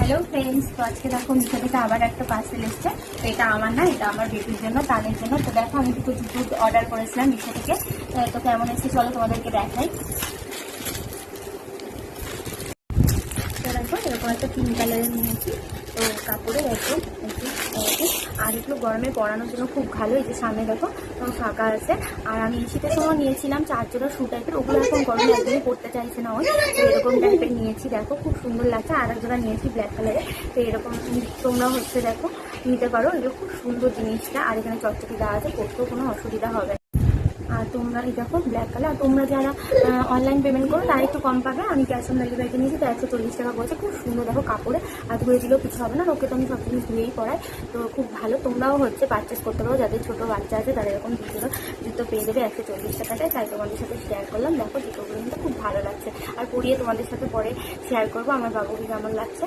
Hello friends, তো আজকে দেখো মিশো থেকে আবার একটা পার্সেল এসছে। তো এটা আমার না, এটা আমার বেবির জন্য, তানের জন্য। তো দেখো আমি দুটো জুতো অর্ডার করেছিলাম মিশো থেকে। তো কেমন এসেছে চলো তোমাদেরকে দেখাই। তো দেখো এরকম একটা পিঙ্ক কালারের নিয়েছি। তো কাপড়ে দেখো আর এগুলো গরমে পরানোর জন্য খুব ভালো। এই যে সামনে দেখো ফাঁকা আছে। আর আমি শীতের সময় নিয়েছিলাম 4 জোড়া শু টাইপের, ওগুলো এখন গরমে একদমই পরতে চাইছে না ওই। তো এরকম টাইপের নিয়েছি, দেখো খুব সুন্দর লাগছে। আর এক জোড়া নিয়েছি ব্ল্যাক কালারের। তো এরকম তোমরা দেখো নিতে পারো, এগুলো খুব সুন্দর জিনিসটা। আর এখানে চকচকি দেওয়া আছে, পরতেও কোনো অসুবিধা হবে। আর তোমরা এই দেখো ব্ল্যাক কালার, তোমরা যারা অনলাইন পেমেন্ট করো তারা একটু কম পাবে। আমি ক্যাশ অন ডেলিভারিতে নিয়েছি, তো 140 টাকা বলছে। খুব সুন্দর দেখো কাপড়ে, আর ধুয়ে দিলেও কিছু হবে না। ওকে তো আমি সব জিনিস ধুয়েই পড়াই। তো খুব ভালো, তোমরাও পারচেস করতে পারো। যাদের ছোটো বাচ্চা আছে তারা এরকম জুতো পেয়ে যাবে 140 টাকাটায়। তাই তোমাদের সাথে শেয়ার করলাম। দেখো জুতোগুলো কিন্তু খুব ভালো লাগছে, আর পরিয়ে তোমাদের সাথে পরে শেয়ার করবো আমার বাবুকে কেমন লাগছে।